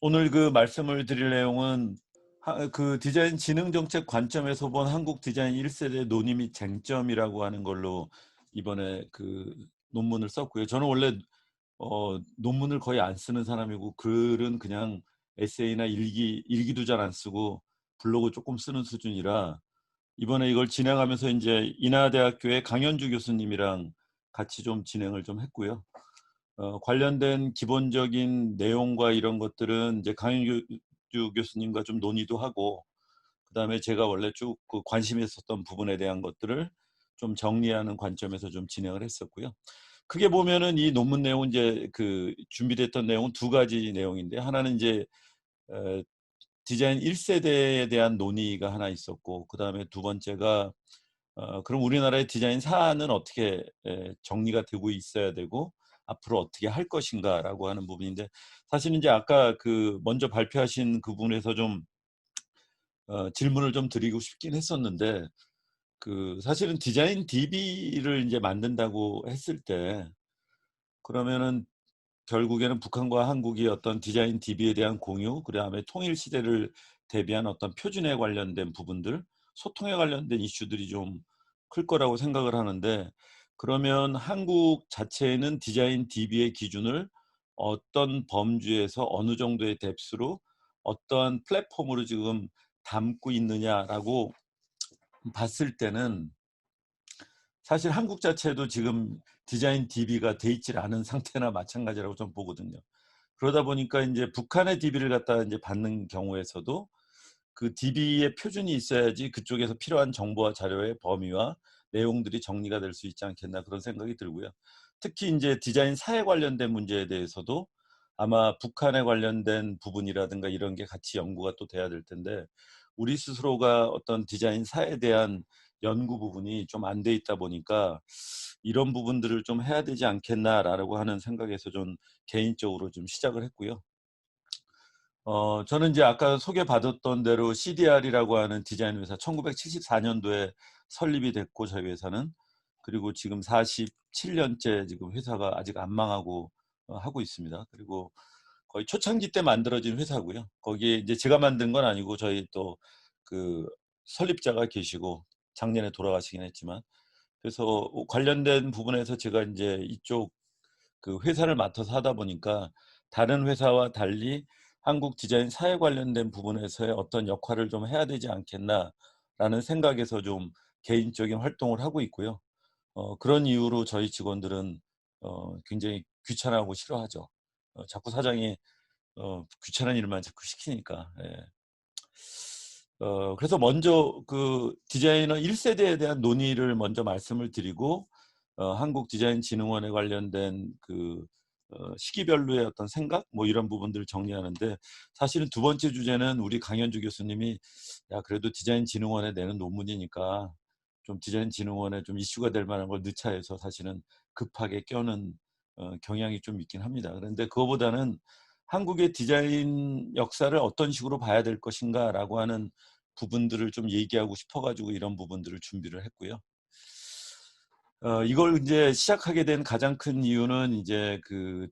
오늘 그 말씀을 드릴 내용은 그 디자인 지능 정책 관점에서 본 한국 디자인 1세대 논의 및 쟁점이라고 하는 걸로 이번에 그 논문을 썼고요. 저는 원래 논문을 거의 안 쓰는 사람이고 글은 그냥 에세이나 일기도 잘 안 쓰고 블로그 조금 쓰는 수준이라 이번에 이걸 진행하면서 이제 인하대학교의 강현주 교수님이랑 같이 좀 진행을 좀 했고요. 관련된 기본적인 내용과 이런 것들은 이제 강윤주 교수님과 좀 논의도 하고, 그다음에 제가 원래 쭉 그 관심이 있었던 부분에 대한 것들을 좀 정리하는 관점에서 좀 진행을 했었고요. 크게 보면은 이 논문 내용은 이제 그 준비됐던 내용은 두 가지 내용인데, 하나는 이제 어, 디자인 1세대에 대한 논의가 하나 있었고, 그다음에 두 번째가 그럼 우리나라의 디자인 사안은 어떻게 정리가 되고 있어야 되고 앞으로 어떻게 할 것인가라고 하는 부분인데, 사실은 이제 아까 그 먼저 발표하신 그 부분에서 좀 질문을 좀 드리고 싶긴 했었는데, 그 사실은 디자인 DB를 이제 만든다고 했을 때 그러면은 결국에는 북한과 한국이 어떤 디자인 DB에 대한 공유, 그다음에 통일 시대를 대비한 어떤 표준에 관련된 부분들, 소통에 관련된 이슈들이 좀 클 거라고 생각을 하는데, 그러면 한국 자체에는 디자인 DB의 기준을 어떤 범주에서 어느 정도의 뎁스로 어떠한 플랫폼으로 지금 담고 있느냐라고 봤을 때는 사실 한국 자체도 지금 디자인 DB가 돼 있질 않은 상태나 마찬가지라고 좀 보거든요. 그러다 보니까 인제 북한의 DB를 갖다가 인제 받는 경우에서도 그 DB의 표준이 있어야지 그쪽에서 필요한 정보와 자료의 범위와 내용들이 정리가 될 수 있지 않겠나, 그런 생각이 들고요. 특히 인제 디자인 사에 관련된 문제에 대해서도 아마 북한에 관련된 부분이라든가 이런 게 같이 연구가 또 돼야 될 텐데, 우리 스스로가 어떤 디자인 사에 대한 연구 부분이 좀 안 돼 있다 보니까 '이런 부분들을 좀 해야 되지 않겠나.'라고 하는 생각에서 좀 개인적으로 좀 시작을 했고요. 저는 이제 아까 소개받았던 대로 CDR이라고 하는 디자인 회사 1974 년도에 설립이 됐고, 저희 회사는 그리고 지금 47 년째 지금 회사가 아직 안 망하고 하고 있습니다. 그리고 거의 초창기 때 만들어진 회사고요. 거기에 이제 제가 만든 건 아니고 저희 또 그 설립자가 계시고 작년에 돌아가시긴 했지만, 그래서 관련된 부분에서 제가 인제 이쪽 그 회사를 맡아서 하다 보니까 다른 회사와 달리 '한국 디자인 사회 관련된 부분에서의 어떤 역할을 좀 해야 되지 않겠나.'라는 생각에서 좀 개인적인 활동을 하고 있고요. 그런 이유로 저희 직원들은 굉장히 귀찮아하고 싫어하죠. 자꾸 사장이 귀찮은 일만 자꾸 시키니까. 예. 그래서 먼저 그 디자이너 1 세대에 대한 논의를 먼저 말씀을 드리고, 한국디자인진흥원에 관련된 그 시기별로의 어떤 생각 뭐 이런 부분들을 정리하는데, 사실은 두 번째 주제는 우리 강현주 교수님이 "야 그래도 디자인진흥원에 내는 논문이니까 좀 디자인진흥원에 좀 이슈가 될 만한 걸 넣자." 해서 사실은 급하게 껴는 경향이 좀 있긴 합니다. 그런데 그거보다는 '한국의 디자인 역사를 어떤 식으로 봐야 될 것인가.'라고 하는 부분들을 좀 얘기하고 싶어 가지고 이런 부분들을 준비를 했고요. 이걸 인제 시작하게 된 가장 큰 이유는 이제 그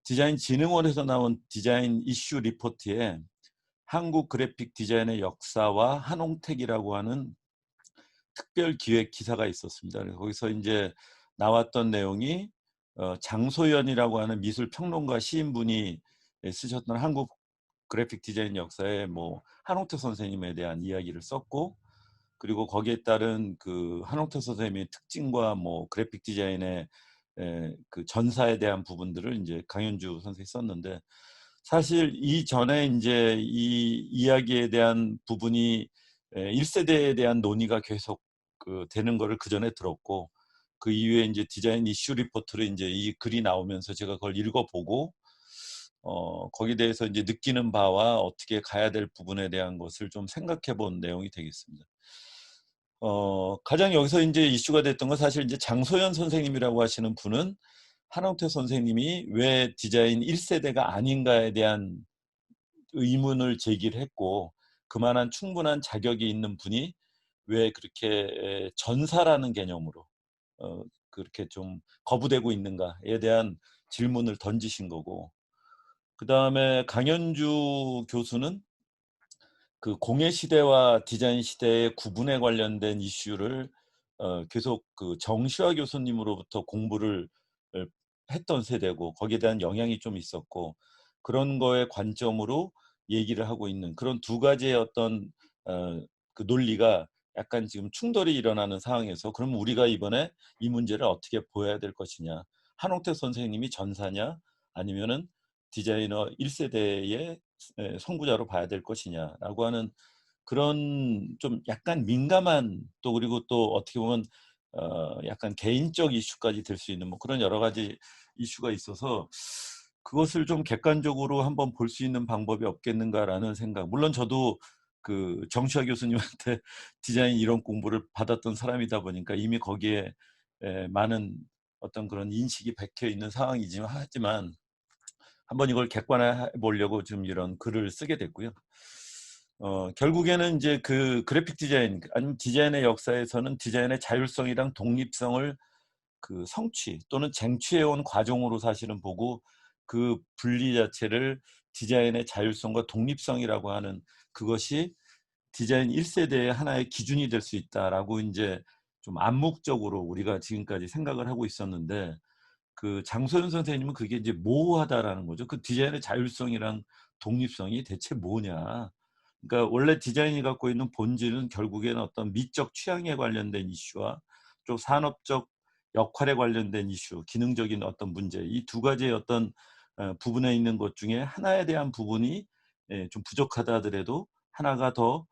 디자인진흥원에서 나온 디자인 이슈 리포트에 한국 그래픽 디자인의 역사와 한홍택이라고 하는 특별 기획 기사가 있었습니다. 그래서 거기서 인제 나왔던 내용이 장소연이라고 하는 미술 평론가 시인분이 쓰셨던 한국 그래픽 디자인 역사에 뭐 한홍택 선생님에 대한 이야기를 썼고, 그리고 거기에 따른 그 한홍택 선생님의 특징과 뭐 그래픽 디자인의 그 전사에 대한 부분들을 인제 강현주 선생이 썼는데, 사실 이전에 인제 이 이야기에 대한 부분이 1 세대에 대한 논의가 계속 그 되는 거를 그전에 들었고, 그 이후에 인제 디자인 이슈 리포트로 인제 이 글이 나오면서 제가 그걸 읽어 보고 거기에 대해서 인제 느끼는 바와 어떻게 가야 될 부분에 대한 것을 좀 생각해 본 내용이 되겠습니다. 가장 여기서 인제 이슈가 됐던 건 사실 인제 장소연 선생님이라고 하시는 분은 한홍태 선생님이 왜 디자인 1 세대가 아닌가에 대한 의문을 제기를 했고, 그만한 충분한 자격이 있는 분이 왜 그렇게 전사라는 개념으로 그렇게 좀 거부되고 있는가에 대한 질문을 던지신 거고, 그다음에 강현주 교수는 그 공예 시대와 디자인 시대의 구분에 관련된 이슈를 계속 그 정시화 교수님으로부터 공부를 했던 세대고 거기에 대한 영향이 좀 있었고 그런 거에 관점으로 얘기를 하고 있는 그런 두 가지의 어떤 어 그 논리가 약간 지금 충돌이 일어나는 상황에서 그러면 우리가 이번에 이 문제를 어떻게 보아야 될 것이냐. 한옥택 선생님이 전사냐 아니면은 디자이너 1 세대의 선구자로 봐야 될 것이냐라고 하는 그런 좀 약간 민감한 또 그리고 또 어떻게 보면 약간 개인적 이슈까지 될 수 있는 뭐 그런 여러 가지 이슈가 있어서 그것을 좀 객관적으로 한번 볼 수 있는 방법이 없겠는가라는 생각. 물론 저도 그 정시화 교수님한테 디자인 이론 공부를 받았던 사람이다 보니까 이미 거기에 많은 어떤 그런 인식이 박혀 있는 상황이지만 하지만 한번 이걸 객관화해 보려고 지금 이런 글을 쓰게 됐고요. 결국에는 이제 그 그래픽 디자인 아니면 디자인의 역사에서는 디자인의 자율성이랑 독립성을 그 성취 또는 쟁취해 온 과정으로 사실은 보고 그 분리 자체를 디자인의 자율성과 독립성이라고 하는 그것이 디자인 1 세대의 하나의 기준이 될 수 있다라고 인제 좀 암묵적으로 우리가 지금까지 생각을 하고 있었는데 그 장소연 선생님은 그게 이제 모호하다라는 거죠. 그 디자인의 자율성이랑 독립성이 대체 뭐냐. 그러니까 원래 디자인이 갖고 있는 본질은 결국에는 어떤 미적 취향에 관련된 이슈와 좀 산업적 역할에 관련된 이슈, 기능적인 어떤 문제 이 두 가지의 어떤 부분에 있는 것 중에 하나에 대한 부분이 좀 부족하다 하더라도 하나가 더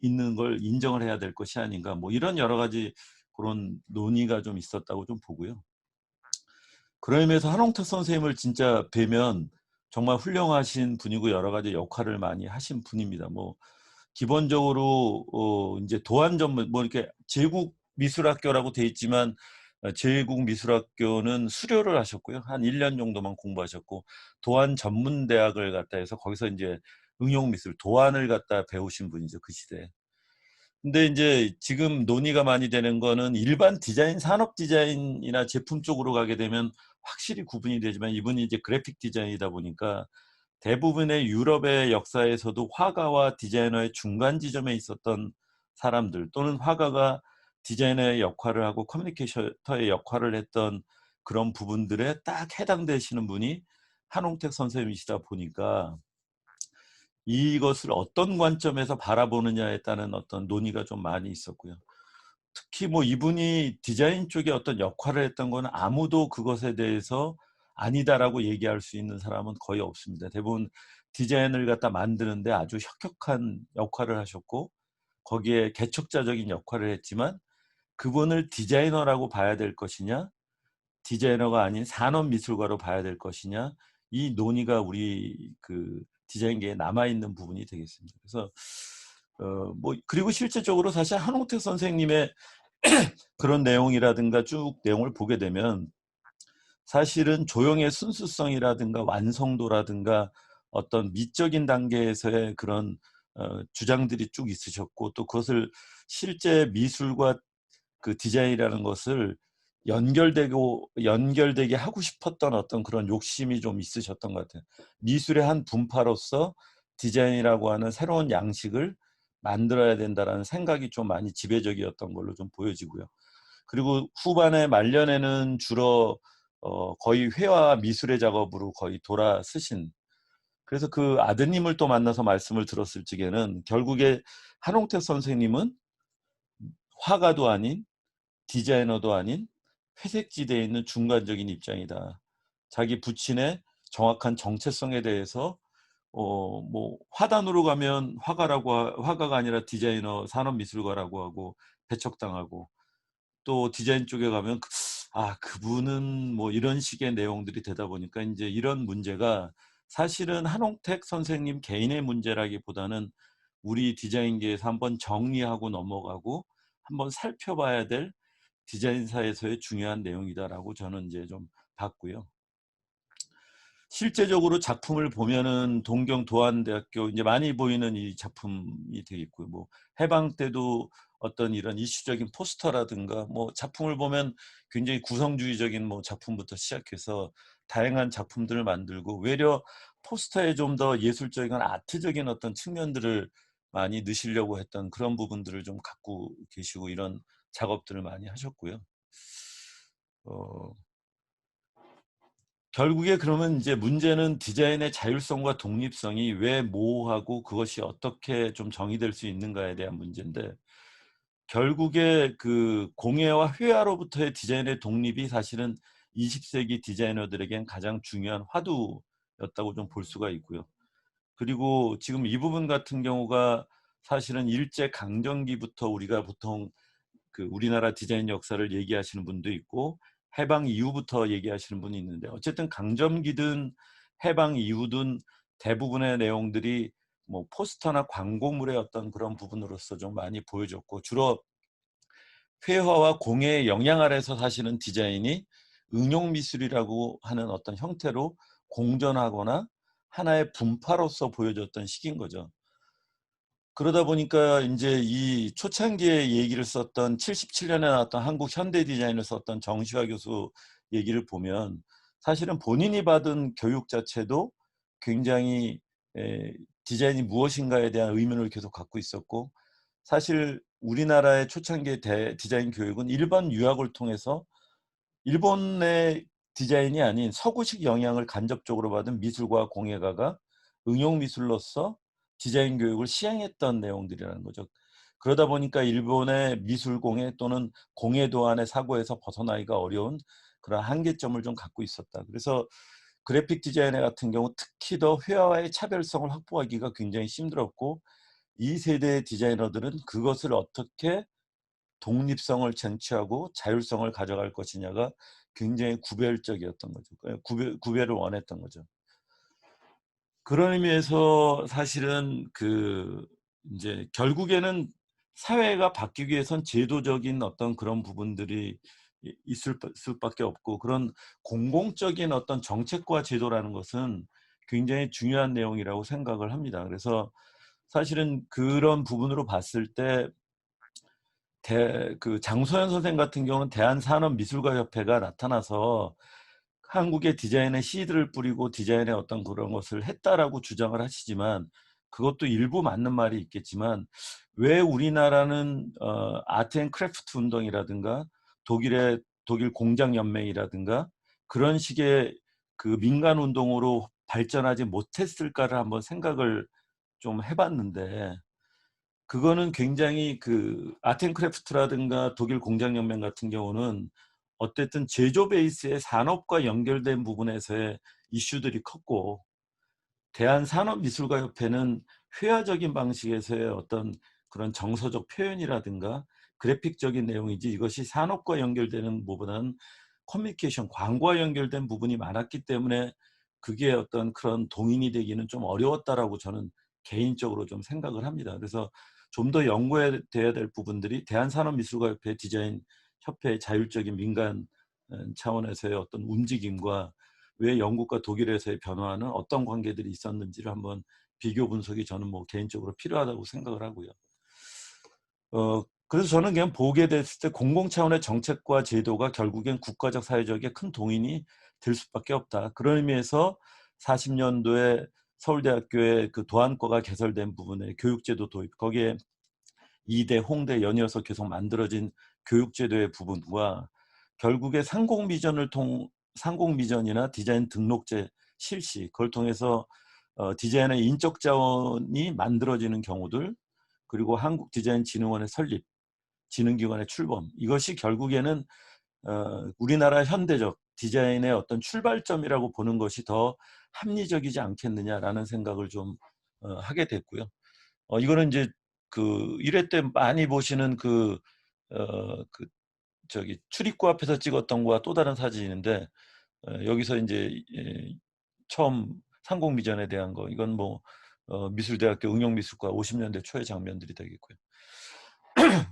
있는 걸 인정을 해야 될 것이 아닌가 뭐 이런 여러 가지 그런 논의가 좀 있었다고 좀 보고요. 그런 의미에서 한홍탁 선생님을 진짜 뵈면 정말 훌륭하신 분이고 여러 가지 역할을 많이 하신 분입니다. 뭐 기본적으로 인제 도안 전문 뭐 이렇게 제국 미술학교라고 돼 있지만 제국 미술학교는 수료를 하셨고요. 한 1년 정도만 공부하셨고 도안 전문대학을 갔다 해서 거기서 인제 응용미술 도안을 갖다 배우신 분이죠, 그 시대에. 근데 인제 지금 논의가 많이 되는 거는 일반 디자인 산업 디자인이나 제품 쪽으로 가게 되면 확실히 구분이 되지만 이분이 이제 그래픽 디자인이다 보니까 대부분의 유럽의 역사에서도 화가와 디자이너의 중간 지점에 있었던 사람들 또는 화가가 디자이너의 역할을 하고 커뮤니케이터의 역할을 했던 그런 부분들에 딱 해당되시는 분이 한홍택 선생님이시다 보니까 이것을 어떤 관점에서 바라보느냐에 따른 어떤 논의가 좀 많이 있었고요. 특히 뭐 이분이 디자인 쪽에 어떤 역할을 했던 거는 아무도 그것에 대해서 "아니다."라고 얘기할 수 있는 사람은 거의 없습니다. 대부분 디자인을 갖다 만드는 데 아주 혁혁한 역할을 하셨고 거기에 개척자적인 역할을 했지만 그분을 디자이너라고 봐야 될 것이냐 디자이너가 아닌 산업 미술가로 봐야 될 것이냐 이 논의가 우리 그 디자인계에 남아 있는 부분이 되겠습니다. 그래서 뭐 그리고 실제적으로 사실 한홍택 선생님의 그런 내용이라든가 쭉 내용을 보게 되면 사실은 조형의 순수성이라든가 완성도라든가 어떤 미적인 단계에서의 그런 주장들이 쭉 있으셨고 또 그것을 실제 미술과 그 디자인이라는 것을 연결되게 하고 싶었던 어떤 그런 욕심이 좀 있으셨던 것 같아요. 미술의 한 분파로서 디자인이라고 하는 새로운 양식을 만들어야 된다라는 생각이 좀 많이 지배적이었던 걸로 좀 보여지고요. 그리고 후반에 말년에는 주로 거의 회화 미술의 작업으로 거의 돌아서신 그래서 그 아드님을 또 만나서 말씀을 들었을 적에는 결국에 한홍택 선생님은 화가도 아닌 디자이너도 아닌 회색지대에 있는 중간적인 입장이다. 자기 부친의 정확한 정체성에 대해서 뭐 화단으로 가면 화가가 아니라 디자이너 산업미술가라고 하고 배척당하고 또 디자인 쪽에 가면 그분은 뭐 이런 식의 내용들이 되다 보니까 인제 이런 문제가 사실은 한홍택 선생님 개인의 문제라기보다는 우리 디자인계에서 한번 정리하고 넘어가고 한번 살펴봐야 될 디자인사에서의 중요한 내용이다라고 저는 인제 좀 봤고요. 실제적으로 작품을 보면은 동경 도안대학교 이제 많이 보이는 이 작품이 되겠고요. 뭐 해방 때도 어떤 이런 이슈적인 포스터라든가 뭐 작품을 보면 굉장히 구성주의적인 뭐 작품부터 시작해서 다양한 작품들을 만들고 외려 포스터에 좀 더 예술적인 아트적인 어떤 측면들을 많이 넣으시려고 했던 그런 부분들을 좀 갖고 계시고 이런 작업들을 많이 하셨고요. 어 결국에 그러면 이제 문제는 디자인의 자율성과 독립성이 왜 모호하고 그것이 어떻게 좀 정의될 수 있는가에 대한 문제인데, 결국에 그 공예와 회화로부터의 디자인의 독립이 사실은 20세기 디자이너들에겐 가장 중요한 화두였다고 좀 볼 수가 있고요. 그리고 지금 이 부분 같은 경우가 사실은 일제 강점기부터 우리가 보통 그 우리나라 디자인 역사를 얘기하시는 분도 있고 해방 이후부터 얘기하시는 분이 있는데, 어쨌든 강점기든 해방 이후든 대부분의 내용들이 뭐 포스터나 광고물의 어떤 그런 부분으로서 좀 많이 보여졌고, 주로 회화와 공예의 영향 아래서 사실은 디자인이 응용 미술이라고 하는 어떤 형태로 공존하거나 하나의 분파로서 보여졌던 시기인 거죠. 그러다 보니까 이제 이 초창기에 얘기를 썼던 77년에 나왔던 한국 현대 디자인을 썼던 정시화 교수 얘기를 보면 사실은 본인이 받은 교육 자체도 굉장히 디자인이 무엇인가에 대한 의문을 계속 갖고 있었고, 사실 우리나라의 초창기의 디자인 교육은 일본 유학을 통해서 일본의 디자인이 아닌 서구식 영향을 간접적으로 받은 미술과 공예가가 응용 미술로서 디자인 교육을 시행했던 내용들이라는 거죠. 그러다 보니까 일본의 미술 공예 또는 공예 도안의 사고에서 벗어나기가 어려운 그런 한계점을 좀 갖고 있었다. 그래서 그래픽 디자이너 같은 경우 특히 더 회화와의 차별성을 확보하기가 굉장히 힘들었고, 이 세대의 디자이너들은 그것을 어떻게 독립성을 쟁취하고 자율성을 가져갈 것이냐가 굉장히 구별적이었던 거죠. 구별을 원했던 거죠. 그런 의미에서 사실은 그 이제 결국에는 사회가 바뀌기 위해선 제도적인 어떤 그런 부분들이 있을 수밖에 없고, 그런 공공적인 어떤 정책과 제도라는 것은 굉장히 중요한 내용이라고 생각을 합니다. 그래서 사실은 그런 부분으로 봤을 때 그 장소연 선생 같은 경우는 대한산업미술가협회가 나타나서 한국의 디자인에 씨드를 뿌리고 디자인의 어떤 그런 것을 했다라고 주장을 하시지만, 그것도 일부 맞는 말이 있겠지만 왜 우리나라는 아트 앤 크래프트 운동이라든가 독일 공장 연맹이라든가 그런 식의 그 민간 운동으로 발전하지 못했을까를 한번 생각을 좀 해봤는데, 그거는 굉장히 그 아트앤크래프트라든가 독일 공장연맹 같은 경우는 어쨌든 제조 베이스의 산업과 연결된 부분에서의 이슈들이 컸고, 대한산업미술가협회는 회화적인 방식에서의 어떤 그런 정서적 표현이라든가 그래픽적인 내용이지 이것이 산업과 연결되는 부분은 커뮤니케이션, 광고와 연결된 부분이 많았기 때문에 그게 어떤 그런 동인이 되기는 좀 어려웠다라고 저는 개인적으로 좀 생각을 합니다. 그래서 좀 더 연구해야 될 부분들이 대한산업미술가협회 디자인 협회의 자율적인 민간 차원에서의 어떤 움직임과 왜 영국과 독일에서의 변화는 어떤 관계들이 있었는지를 한번 비교 분석이 저는 뭐 개인적으로 필요하다고 생각을 하고요. 그래서 저는 그냥 보게 됐을 때 공공 차원의 정책과 제도가 결국엔 국가적 사회적인 큰 동인이 될 수밖에 없다. 그런 의미에서 40년도에 서울대학교의 그 도안과가 개설된 부분에 교육제도 도입, 거기에 이대, 홍대 연이어서 계속 만들어진 교육제도의 부분과 결국에 상공미전이나 디자인 등록제 실시, 그걸 통해서 디자인의 인적 자원이 만들어지는 경우들, 그리고 한국디자인진흥원의 설립, 진흥기관의 출범, 이것이 결국에는 우리나라 현대적 디자인의 어떤 출발점이라고 보는 것이 더 합리적이지 않겠느냐라는 생각을 좀 하게 됐고요. 이거는 이제 그 1회 때 많이 보시는 그 저기 출입구 앞에서 찍었던 거와 또 다른 사진인데, 여기서 이제 처음 상공미전에 대한 거, 이건 뭐 미술대학교 응용미술과 50년대 초의 장면들이 되겠고요.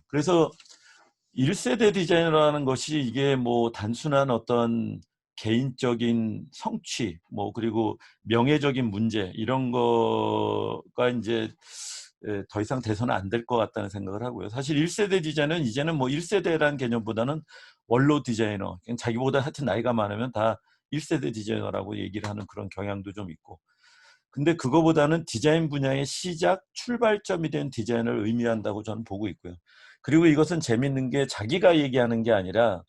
그래서 1세대 디자이너라는 것이 이게 뭐 단순한 어떤 개인적인 성취, 뭐 그리고 명예적인 문제 이런 거가 이제 더 이상 돼서는 안 될 것 같다는 생각을 하고요. 사실 1세대 디자인은 이제는 뭐 1세대라는 개념보다는 원로 디자이너, 그냥 자기보다 하여튼 나이가 많으면 다 1세대 디자이너라고 얘기를 하는 그런 경향도 좀 있고. 근데 그거보다는 디자인 분야의 시작, 출발점이 된 디자인을 의미한다고 저는 보고 있고요. 그리고 이것은 재밌는 게 자기가 얘기하는 게 아니라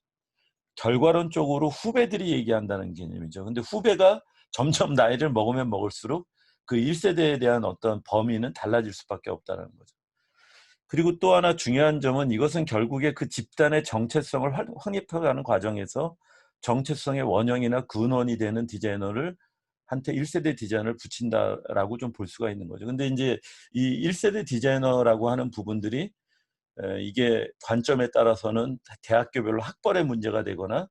결과론적으로 후배들이 얘기한다는 개념이죠. 근데 후배가 점점 나이를 먹으면 먹을수록 그 1세대에 대한 어떤 범위는 달라질 수밖에 없다는 거죠. 그리고 또 하나 중요한 점은 이것은 결국에 그 집단의 정체성을 확립해가는 과정에서 정체성의 원형이나 근원이 되는 디자이너를 한테 1세대 디자이너를 붙인다라고 좀 볼 수가 있는 거죠. 근데 이제 이 1세대 디자이너라고 하는 부분들이 이게 관점에 따라서는 대학교별로 학벌의 문제가 되거나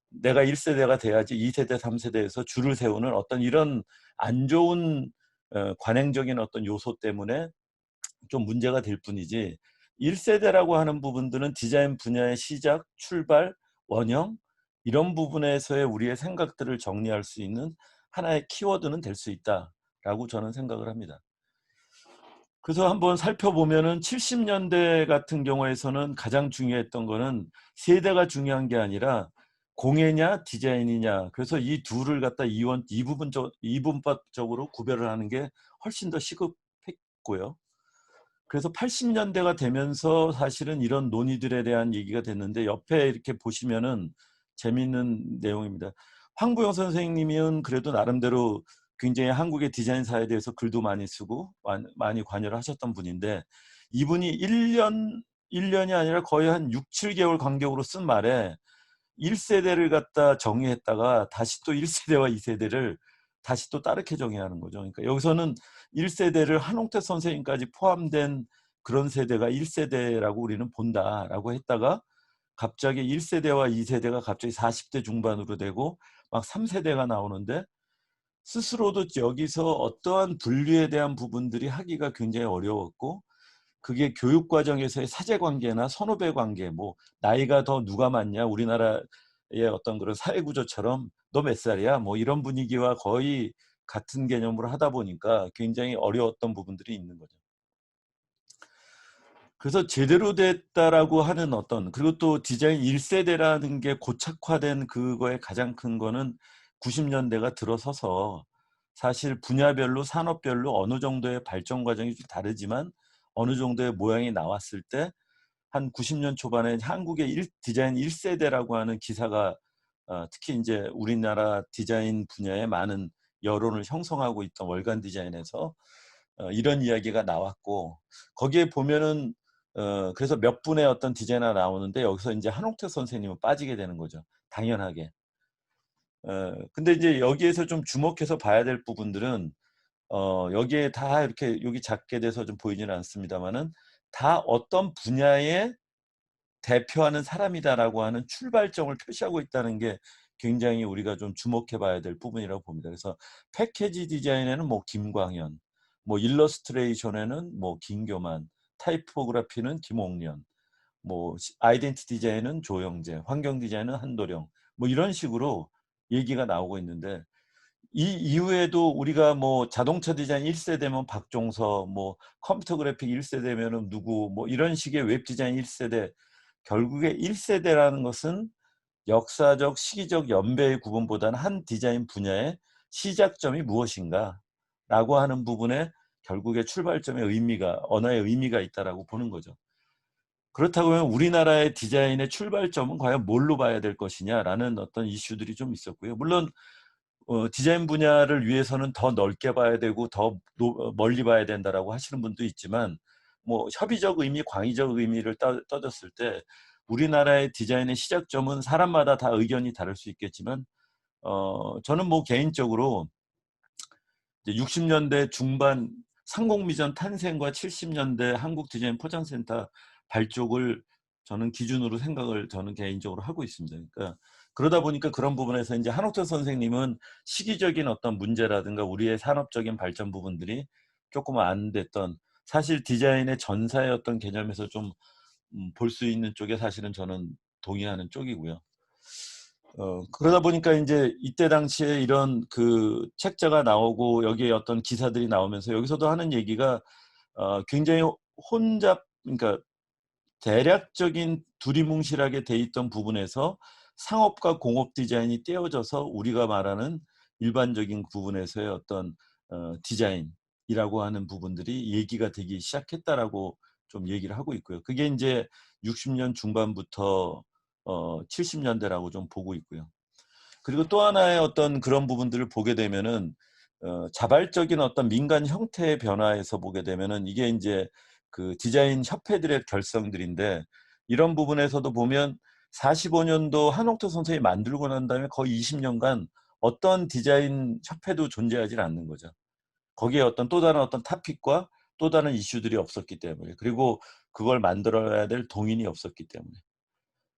내가 1세대가 돼야지 2세대, 3세대에서 줄을 세우는 어떤 이런 안 좋은 관행적인 어떤 요소 때문에 좀 문제가 될 뿐이지 1세대라고 하는 부분들은 디자인 분야의 시작, 출발, 원형 이런 부분에서의 우리의 생각들을 정리할 수 있는 하나의 키워드는 될 수 있다라고 저는 생각을 합니다. 그래서 한번 살펴보면은 70년대 같은 경우에서는 가장 중요했던 거는 세대가 중요한 게 아니라 공예냐 디자인이냐. 그래서 이 둘을 갖다 이분법적으로 구별을 하는 게 훨씬 더 시급했고요. 그래서 80년대가 되면서 사실은 이런 논의들에 대한 얘기가 됐는데 옆에 이렇게 보시면은 재미있는 내용입니다. 황부영 선생님은 그래도 나름대로 굉장히 한국의 디자인사에 대해서 글도 많이 쓰고 많이 관여를 하셨던 분인데 이분이 1년이 아니라 거의 한 6, 7개월 간격으로 쓴 말에 1세대를 갖다 정의했다가 다시 또 1세대와 2세대를 다시 또 다르게 정의하는 거죠. 그러니까 여기서는 1세대를 한홍태 선생님까지 포함된 그런 세대가 1세대라고 우리는 본다라고 했다가 갑자기 1세대와 2세대가 갑자기 40대 중반으로 되고 막 3세대가 나오는데 스스로도 여기서 어떠한 분류에 대한 부분들이 하기가 굉장히 어려웠고 그게 교육 과정에서의 사제관계나 선후배 관계, 뭐 나이가 더 누가 많냐, 우리나라의 어떤 그런 사회 구조처럼 너 몇 살이야, 뭐 이런 분위기와 거의 같은 개념으로 하다 보니까 굉장히 어려웠던 부분들이 있는 거죠. 그래서 제대로 됐다라고 하는 어떤 그리고 또 디자인 1세대라는 게 고착화된 그거의 가장 큰 거는 90년대가 들어서서 사실 분야별로 산업별로 어느 정도의 발전 과정이 좀 다르지만 어느 정도의 모양이 나왔을 때 한 90년 초반에 한국의 디자인 1세대라고 하는 기사가 특히 이제 우리나라 디자인 분야에 많은 여론을 형성하고 있던 월간 디자인에서 이런 이야기가 나왔고 거기에 보면은 그래서 몇 분의 어떤 디자이너가 나오는데 여기서 이제 한옥택 선생님은 빠지게 되는 거죠. 당연하게. 근데 이제 여기에서 좀 주목해서 봐야 될 부분들은 여기에 다 이렇게 여기 작게 돼서 좀 보이지는 않습니다만은 다 어떤 분야의 대표하는 사람이다라고 하는 출발점을 표시하고 있다는 게 굉장히 우리가 좀 주목해 봐야 될 부분이라고 봅니다. 그래서 패키지 디자인에는 뭐 김광현, 뭐 일러스트레이션에는 뭐 김교만, 타이포그래피는 김옥련, 뭐 아이덴티 디자인은 조영재, 환경 디자인은 한도령, 뭐 이런 식으로 얘기가 나오고 있는데 이 이후에도 우리가 뭐 자동차 디자인 1세대면 박종서, 뭐 컴퓨터 그래픽 1세대면은 누구, 뭐 이런 식의 웹 디자인 1세대 결국에 1세대라는 것은 역사적, 시기적 연배의 구분보다는 한 디자인 분야의 시작점이 무엇인가 라고 하는 부분에 결국에 출발점의 의미가, 언어의 의미가 있다라고 보는 거죠. 그렇다고 하면 우리나라의 디자인의 출발점은 과연 뭘로 봐야 될 것이냐라는 어떤 이슈들이 좀 있었고요. 물론 디자인 분야를 위해서는 더 넓게 봐야 되고 더 멀리 봐야 된다라고 하시는 분도 있지만 뭐 협의적 의미, 광의적 의미를 떠졌을 때 우리나라의 디자인의 시작점은 사람마다 다 의견이 다를 수 있겠지만 저는 뭐 개인적으로 60년대 중반 상공미전 탄생과 70년대 한국 디자인 포장센터 발족을 저는 기준으로 생각을 저는 개인적으로 하고 있습니다. 그러니까 그러다 보니까 그런 부분에서 이제 한옥철 선생님은 시기적인 어떤 문제라든가 우리의 산업적인 발전 부분들이 조금 안 됐던 사실 디자인의 전사의 어떤 개념에서 좀 볼 수 있는 쪽에 사실은 저는 동의하는 쪽이고요. 그러다 보니까 이제 이때 당시에 이런 그 책자가 나오고 여기에 어떤 기사들이 나오면서 여기서도 하는 얘기가 굉장히 그러니까 대략적인 두리뭉실하게 돼 있던 부분에서 상업과 공업 디자인이 떼어져서 우리가 말하는 일반적인 부분에서의 어떤 디자인이라고 하는 부분들이 얘기가 되기 시작했다라고 좀 얘기를 하고 있고요. 그게 인제 60년 중반부터 70년대라고 좀 보고 있고요. 그리고 또 하나의 어떤 그런 부분들을 보게 되면은 자발적인 어떤 민간 형태의 변화에서 보게 되면은 이게 인제 그 디자인 협회들의 결성들인데, 이런 부분에서도 보면 45 년도 한옥터 선생이 만들고 난 다음에 거의 20 년간 어떤 디자인 협회도 존재하질 않는 거죠. 거기에 어떤 또 다른 어떤 토픽과 또 다른 이슈들이 없었기 때문에, 그리고 그걸 만들어야 될 동인이 없었기 때문에.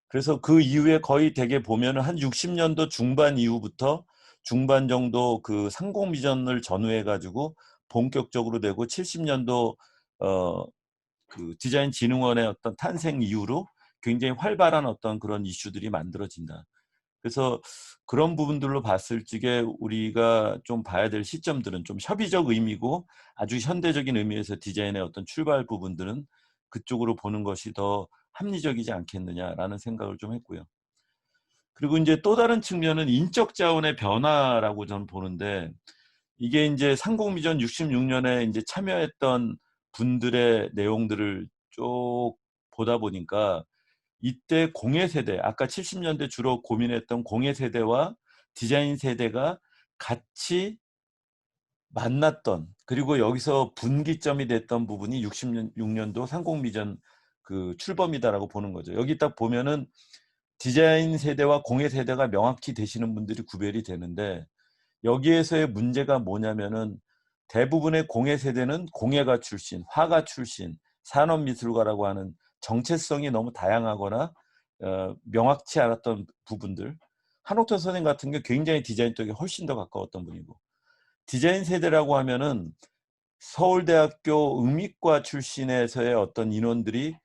그래서 그 이후에 거의 대개 보면은 한 60 년도 중반 이후부터 중반 정도 그 상공비전을 전후해 가지고 본격적으로 되고, 70 년도 어 그 디자인진흥원의 어떤 탄생 이후로 굉장히 활발한 어떤 그런 이슈들이 만들어진다. 그래서 그런 부분들로 봤을 적에 우리가 좀 봐야 될 시점들은 좀 협의적 의미고, 아주 현대적인 의미에서 디자인의 어떤 출발 부분들은 그쪽으로 보는 것이 더 합리적이지 않겠느냐라는 생각을 좀 했고요. 그리고 인제 또 다른 측면은 인적 자원의 변화라고 저는 보는데, 이게 인제 상공비전 66 년에 인제 참여했던 분들의 내용들을 쭉 보다 보니까, 이때 공예 세대, 아까 70 년대 주로 고민했던 공예 세대와 디자인 세대가 같이 만났던, 그리고 여기서 분기점이 됐던 부분이 66 년도 상공비전 그 출범이다라고 보는 거죠. 여기 딱 보면은 디자인 세대와 공예 세대가 명확히 되시는 분들이 구별이 되는데, 여기에서의 문제가 뭐냐면은 대부분의 공예 세대는 공예가 출신, 화가 출신, 산업미술가라고 하는 정체성이 너무 다양하거나 명확치 않았던 부분들. 한옥터 선생님 같은 경우 굉장히 디자인 쪽에 훨씬 더 가까웠던 분이고, 디자인 세대라고 하면은 서울대학교 의미과 출신에서의 어떤 인원들이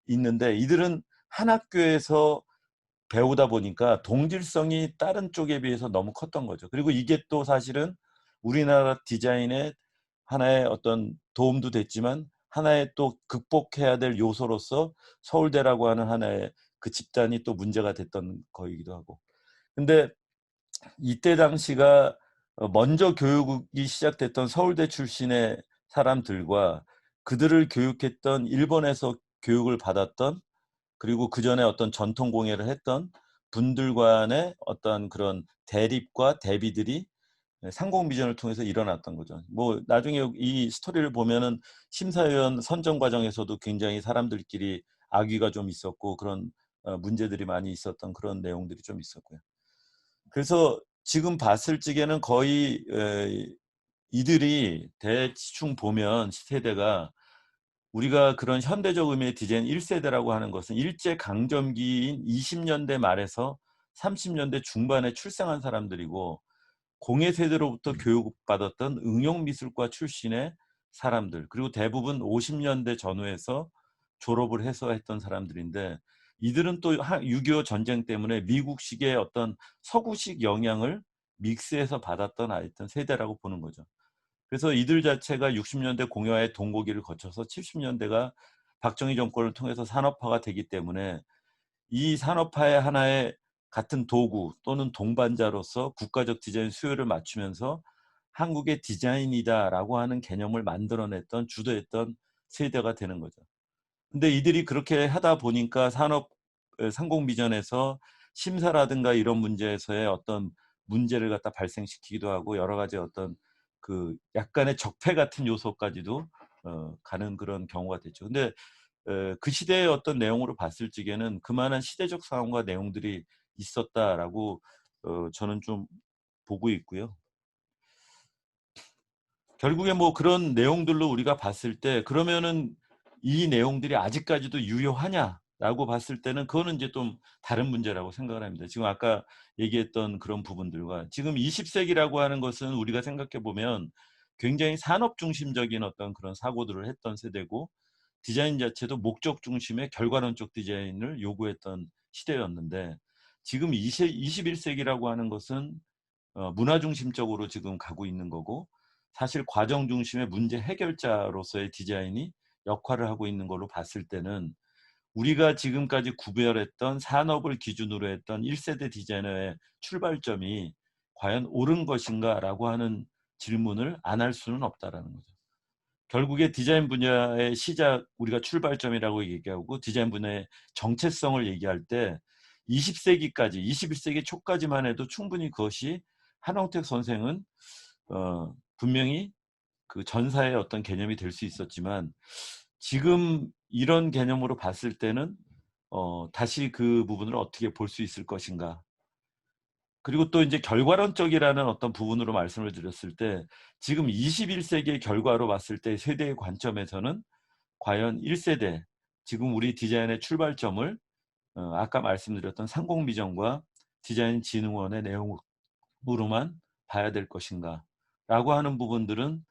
있는데, 이들은 한 학교에서 배우다 보니까 동질성이 다른 쪽에 비해서 너무 컸던 거죠. 그리고 이게 또 사실은 우리나라 디자인의 하나의 어떤 도움도 됐지만, 하나의 또 극복해야 될 요소로서 서울대라고 하는 하나의 그 집단이 또 문제가 됐던 거이기도 하고. 근데 이때 당시가 먼저 교육이 시작됐던 서울대 출신의 사람들과, 그들을 교육했던 일본에서 교육을 받았던, 그리고 그전에 어떤 전통 공예를 했던 분들 간의 어떤 그런 대립과 대비들이 상공비전을 통해서 일어났던 거죠. 뭐 나중에 이 스토리를 보면은 심사위원 선정 과정에서도 굉장히 사람들끼리 악의가 좀 있었고, 그런 문제들이 많이 있었던 그런 내용들이 좀 있었고요. 그래서 지금 봤을 적에는 거의 이들이 대충 보면 세대가, 우리가 그런 현대적 의미의 디자인 1세대라고 하는 것은 일제 강점기인 20 년대 말에서 30 년대 중반에 출생한 사람들이고, 공예 세대로부터 교육받았던 응용미술과 출신의 사람들, 그리고 대부분 50 년대 전후에서 졸업을 해서 했던 사람들인데, 이들은 또 6.25 전쟁 때문에 미국식의 어떤 서구식 영향을 믹스해서 받았던 아이들 세대라고 보는 거죠. 그래서 이들 자체가 60 년대 공여화의 동고기를 거쳐서 70 년대가 박정희 정권을 통해서 산업화가 되기 때문에, 이 산업화의 하나의 같은 도구 또는 동반자로서 국가적 디자인 수요를 맞추면서 '한국의 디자인이다.'라고 하는 개념을 만들어냈던, 주도했던 세대가 되는 거죠. 근데 이들이 그렇게 하다 보니까 상공비전에서 심사라든가 이런 문제에서의 어떤 문제를 갖다 발생시키기도 하고, 여러 가지 어떤 그 약간의 적폐 같은 요소까지도 가는 그런 경우가 됐죠. 근데 그 시대의 어떤 내용으로 봤을 적에는 그만한 시대적 상황과 내용들이 있었다라고 저는 좀 보고 있고요. 결국에 뭐 그런 내용들로 우리가 봤을 때, 그러면은 '이 내용들이 아직까지도 유효하냐?'라고 봤을 때는 그거는 인제 좀 다른 문제라고 생각을 합니다. 지금 아까 얘기했던 그런 부분들과, 지금 20 세기라고 하는 것은 우리가 생각해 보면 굉장히 산업 중심적인 어떤 그런 사고들을 했던 세대고, 디자인 자체도 목적 중심의 결과론적 디자인을 요구했던 시대였는데, 지금 21 세기라고 하는 것은 문화 중심적으로 지금 가고 있는 거고, 사실 과정 중심의 문제 해결자로서의 디자인이 역할을 하고 있는 걸로 봤을 때는, 우리가 지금까지 구별했던 산업을 기준으로 했던 1세대 디자이너의 출발점이 과연 옳은 것인가라고 하는 질문을 안 할 수는 없다라는 거죠. 결국에 디자인 분야의 시작, 우리가 출발점이라고 얘기하고 디자인 분야의 정체성을 얘기할 때 20세기까지, 21세기 초까지만 해도 충분히 그것이 한홍택 선생은 분명히 그 전사의 어떤 개념이 될 수 있었지만, 지금 이런 개념으로 봤을 때는 다시 그 부분을 어떻게 볼 수 있을 것인가. 그리고 또 이제 결과론적이라는 어떤 부분으로 말씀을 드렸을 때, 지금 21세기의 결과로 봤을 때 세대의 관점에서는 과연 1세대, 지금 우리 디자인의 출발점을 아까 말씀드렸던 상공비전과 디자인진흥원의 내용으로만 봐야 될 것인가 라고 하는 부분들은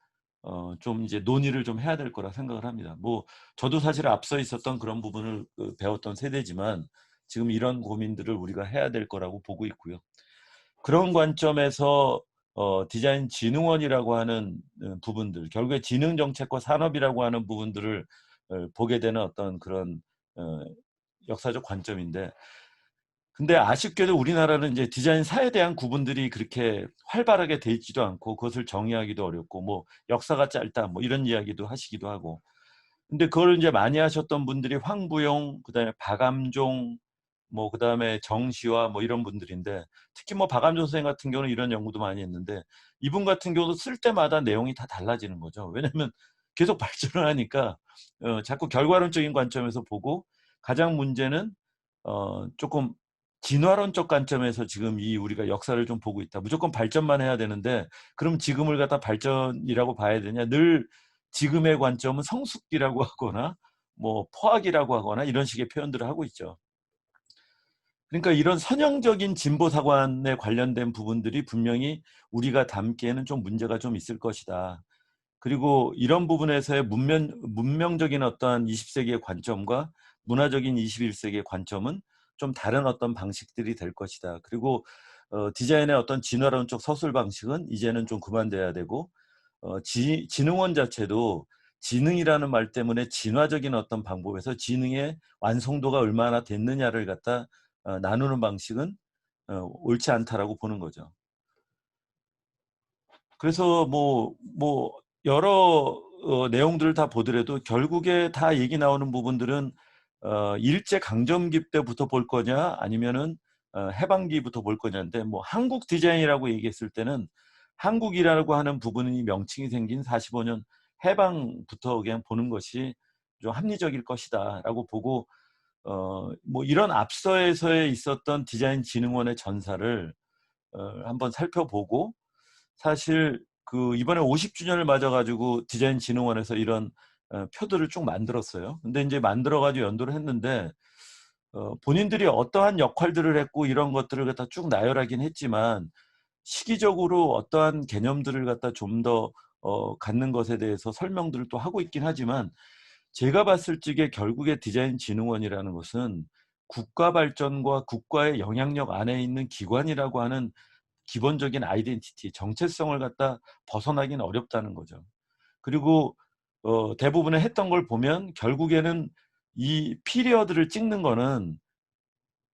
좀 이제 논의를 좀 해야 될 거라 생각을 합니다. 뭐 저도 사실 앞서 있었던 그런 부분을 배웠던 세대지만 지금 이런 고민들을 우리가 해야 될 거라고 보고 있고요. 그런 관점에서 디자인진흥원이라고 하는 부분들, 결국에 진흥정책과 산업이라고 하는 부분들을 보게 되는 어떤 그런 역사적 관점인데, 근데 아쉽게도 우리나라는 이제 디자인사에 대한 구분들이 그렇게 활발하게 돼 있지도 않고 그것을 정의하기도 어렵고, 뭐 역사가 짧다 뭐 이런 이야기도 하시기도 하고. 근데 그걸 이제 많이 하셨던 분들이 황부용, 그다음에 박암종, 뭐 그다음에 정시화 뭐 이런 분들인데, 특히 뭐 박암종 선생 같은 경우는 이런 연구도 많이 했는데, 이분 같은 경우도 쓸 때마다 내용이 다 달라지는 거죠. 왜냐하면 계속 발전을 하니까 자꾸 결과론적인 관점에서 보고, 가장 문제는 조금 진화론적 관점에서 지금 이 우리가 역사를 좀 보고 있다. 무조건 발전만 해야 되는데 그럼 지금을 갖다 발전이라고 봐야 되냐? 늘 지금의 관점은 성숙기라고 하거나 뭐 포악이라고 하거나 이런 식의 표현들을 하고 있죠. 그러니까 이런 선형적인 진보 사관에 관련된 부분들이 분명히 우리가 담기에는 좀 문제가 좀 있을 것이다. 그리고 이런 부분에서의 문명적인 어떠한 20세기의 관점과 문화적인 21세기의 관점은 좀 다른 어떤 방식들이 될 것이다. 그리고 디자인의 어떤 진화론적 서술 방식은 이제는 좀 그만돼야 되고, 진흥원 자체도 지능이라는 말 때문에 진화적인 어떤 방법에서 지능의 완성도가 얼마나 됐느냐를 갖다 나누는 방식은 옳지 않다라고 보는 거죠. 그래서 뭐 여러 내용들을 다 보더라도 결국에 다 얘기 나오는 부분들은 일제 강점기 때부터 볼 거냐 아니면은 해방기부터 볼 거냐인데, 뭐 한국 디자인이라고 얘기했을 때는 한국이라고 하는 부분이 명칭이 생긴 45년 해방부터 그냥 보는 것이 좀 합리적일 것이다라고 보고, 뭐 이런 앞서에서에 있었던 디자인진흥원의 전사를 한번 살펴보고, 사실 그 이번에 50주년을 맞아가지고 디자인진흥원에서 이런 표들을 쭉 만들었어요. 근데 이제 만들어가지고 연도를 했는데 본인들이 어떠한 역할들을 했고 이런 것들을 갖다 쭉 나열하긴 했지만, 시기적으로 어떠한 개념들을 갖다 좀 더 갖는 것에 대해서 설명들을 또 하고 있긴 하지만, 제가 봤을 적에 결국에 디자인진흥원이라는 것은 국가 발전과 국가의 영향력 안에 있는 기관이라고 하는 기본적인 아이덴티티, 정체성을 갖다 벗어나긴 어렵다는 거죠. 그리고 대부분의 했던 걸 보면 결국에는 이 피리어드를 찍는 거는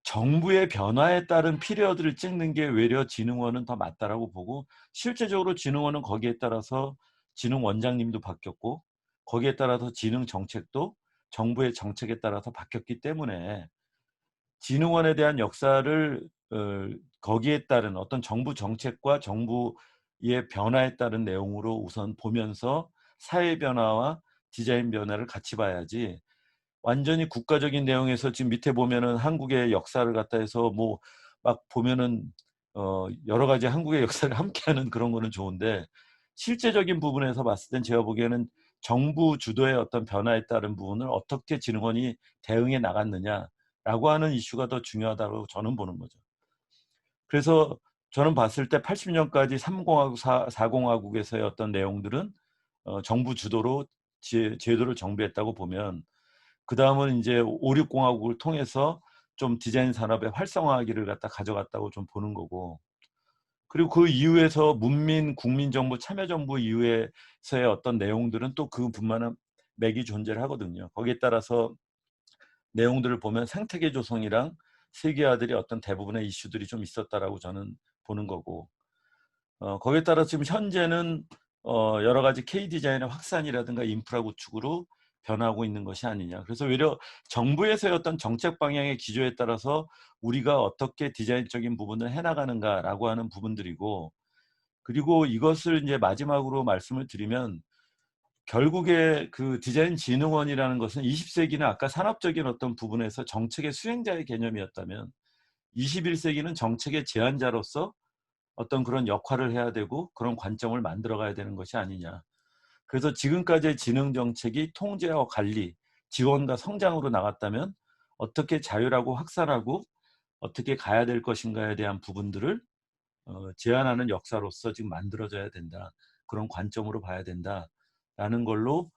정부의 변화에 따른 피리어드를 찍는 게 외려 진흥원은 더 맞다라고 보고, 실제적으로 진흥원은 거기에 따라서 진흥원장님도 바뀌었고 거기에 따라서 진흥 정책도 정부의 정책에 따라서 바뀌었기 때문에, 진흥원에 대한 역사를 거기에 따른 어떤 정부 정책과 정부의 변화에 따른 내용으로 우선 보면서 사회 변화와 디자인 변화를 같이 봐야지, 완전히 국가적인 내용에서 지금 밑에 보면은 한국의 역사를 갖다 해서 뭐 막 보면은 여러 가지 한국의 역사를 함께하는 그런 거는 좋은데, 실제적인 부분에서 봤을 땐 제가 보기에는 정부 주도의 어떤 변화에 따른 부분을 어떻게 진흥원이 대응해 나갔느냐라고 하는 이슈가 더 중요하다고 저는 보는 거죠. 그래서 저는 봤을 때 80년까지 3공화국, 4공화국에서의 어떤 내용들은 정부 주도로 제도를 정비했다고 보면, 그 다음은 이제 5, 6공화국을 통해서 좀 디자인 산업의 활성화하기를 갖다 가져갔다고 좀 보는 거고, 그리고 그 이후에서 문민, 국민정부, 참여정부 이후에서의 어떤 내용들은 또 그분만한 맥이 존재를 하거든요. 거기에 따라서 내용들을 보면 생태계 조성이랑 세계화들이 어떤 대부분의 이슈들이 좀 있었다라고 저는 보는 거고, 거기에 따라 지금 현재는 여러 가지 K 디자인의 확산이라든가 인프라 구축으로 변하고 있는 것이 아니냐. 그래서 오히려 정부에서의 어떤 정책 방향의 기조에 따라서 우리가 어떻게 디자인적인 부분을 해나가는가라고 하는 부분들이고, 그리고 이것을 이제 마지막으로 말씀을 드리면, 결국에 그 디자인진흥원이라는 것은 20세기는 아까 산업적인 어떤 부분에서 정책의 수행자의 개념이었다면, 21세기는 정책의 제안자로서 어떤 그런 역할을 해야 되고 그런 관점을 만들어 가야 되는 것이 아니냐. 그래서 지금까지의 진흥 정책이 통제와 관리, 지원과 성장으로 나갔다면 어떻게 자율하고 확산하고 어떻게 가야 될 것인가에 대한 부분들을 제안하는 역사로서 지금 만들어져야 된다. 그런 관점으로 봐야 된다라는 걸로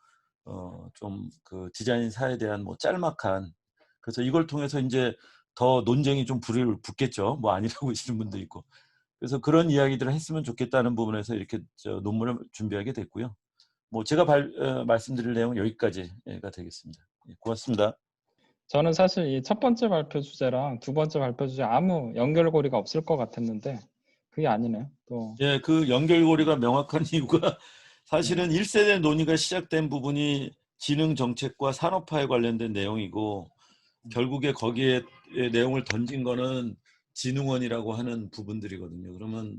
좀 그 디자인사에 대한 뭐 짤막한, 그래서 이걸 통해서 이제 더 논쟁이 좀 불을 붙겠죠. 뭐 아니라고 하시는 분도 있고. 그래서 그런 이야기들을 했으면 좋겠다는 부분에서 이렇게 논문을 준비하게 됐고요. 뭐 제가 말씀드릴 내용은 여기까지가 되겠습니다. 예, 고맙습니다. 저는 사실 이 첫 번째 발표 주제랑 두 번째 발표 주제 아무 연결고리가 없을 것 같았는데 그게 아니네요. 또 예, 그 연결고리가 명확한 이유가 네. 사실은 1세대 논의가 시작된 부분이 지능 정책과 산업화에 관련된 내용이고, 결국에 거기에 내용을 던진 거는 진흥원이라고 하는 부분들이거든요. 그러면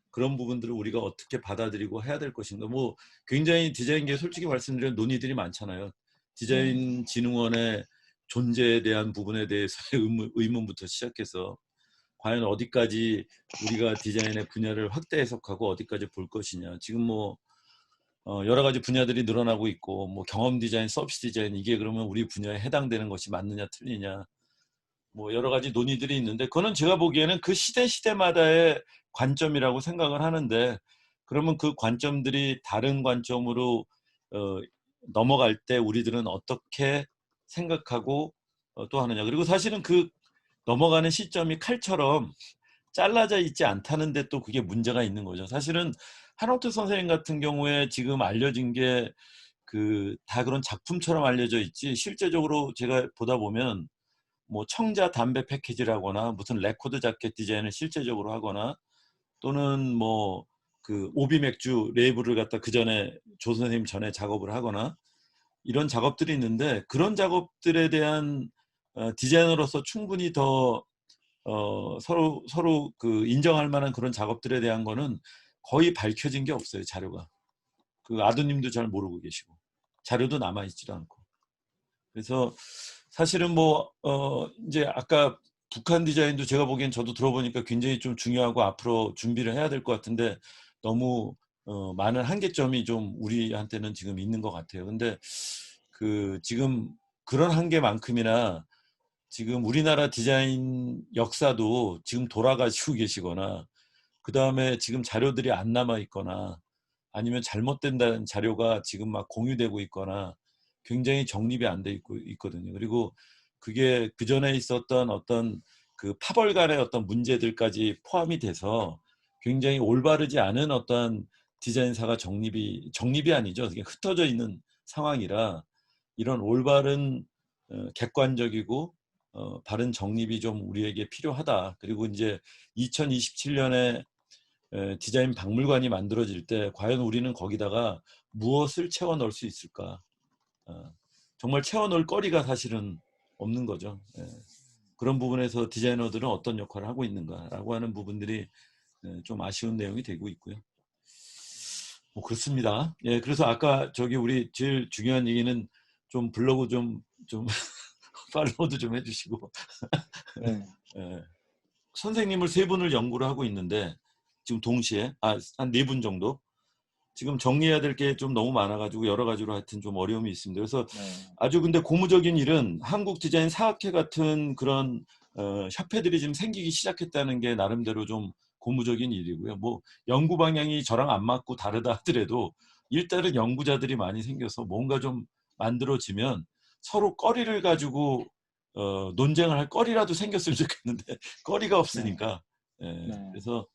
그런 부분들을 우리가 어떻게 받아들이고 해야 될 것인가. 뭐 굉장히 디자인계에 솔직히 말씀드리면 논의들이 많잖아요. 네. 디자인 진흥원의 존재에 대한 부분에 대해서의 의문부터 시작해서 과연 어디까지 우리가 디자인의 분야를 확대 해석하고 어디까지 볼 것이냐. 지금 뭐 여러 가지 분야들이 늘어나고 있고, 뭐 경험 디자인, 서비스 디자인, 이게 그러면 우리 분야에 해당되는 것이 맞느냐 틀리냐, 뭐 여러 가지 논의들이 있는데, 그거는 제가 보기에는 그 시대마다의 관점이라고 생각을 하는데, 그러면 그 관점들이 다른 관점으로 어, 넘어갈 때 우리들은 어떻게 생각하고 또 하느냐. 그리고 사실은 그 넘어가는 시점이 칼처럼 잘라져 있지 않다는 데 또 그게 문제가 있는 거죠. 사실은 한옥트 선생님 같은 경우에 지금 알려진 게 그 다 그런 작품처럼 알려져 있지, 실제적으로 제가 보다 보면 뭐 청자 담배 패키지라거나 무슨 레코드 자켓 디자인을 실제적으로 하거나, 또는 뭐 그 오비 맥주 레이블을 갖다 그 전에 조 선생님 전에 작업을 하거나, 이런 작업들이 있는데, 그런 작업들에 대한 디자이너로서 충분히 더 서로 그 인정할 만한 그런 작업들에 대한 거는 거의 밝혀진 게 없어요. 자료가. 그 아드님도 잘 모르고 계시고 자료도 남아 있지도 않고. 그래서 사실은 뭐 이제 아까 북한 디자인도 제가 보기엔 저도 들어보니까 굉장히 좀 중요하고 앞으로 준비를 해야 될 것 같은데, 너무 많은 한계점이 좀 우리한테는 지금 있는 것 같아요. 근데 그 지금 그런 한계만큼이나 지금 우리나라 디자인 역사도 지금 돌아가시고 계시거나, 그 다음에 지금 자료들이 안 남아 있거나, 아니면 잘못된다는 자료가 지금 막 공유되고 있거나, 굉장히 정립이 안 돼 있거든요. 그리고 그게 그 전에 있었던 어떤 그 파벌 간의 어떤 문제들까지 포함이 돼서 굉장히 올바르지 않은 어떤 디자인사가 정립이 아니죠. 그게 흩어져 있는 상황이라, 이런 올바른 객관적이고 바른 정립이 좀 우리에게 필요하다. 그리고 이제 2027년에 디자인 박물관이 만들어질 때 과연 우리는 거기다가 무엇을 채워 넣을 수 있을까? 정말 채워 넣을 거리가 사실은 없는 거죠. 그런 부분에서 디자이너들은 어떤 역할을 하고 있는가라고 하는 부분들이 좀 아쉬운 내용이 되고 있고요. 뭐 그렇습니다. 예, 그래서 아까 저기 우리 제일 중요한 얘기는 좀 블로그 좀 팔로우도 좀 해주시고. 네. 예, 선생님을 세 분을 연구를 하고 있는데 지금 동시에 한 네 분 정도 지금 정리해야 될 게 좀 너무 많아가지고 여러 가지로 하여튼 좀 어려움이 있습니다. 그래서 네. 아주 근데 고무적인 일은 한국 디자인 사학회 같은 그런 협회들이 지금 생기기 시작했다는 게 나름대로 좀 고무적인 일이고요. 뭐 연구 방향이 저랑 안 맞고 다르다 하더라도 일단은 연구자들이 많이 생겨서 뭔가 좀 만들어지면 서로 거리를 가지고 논쟁을 할 거리라도 생겼으면 좋겠는데 거리가 네. 없으니까. 네. 그래서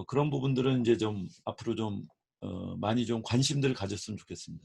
그런 부분들은 이제 좀 앞으로 좀 많이 좀 관심들을 가졌으면 좋겠습니다.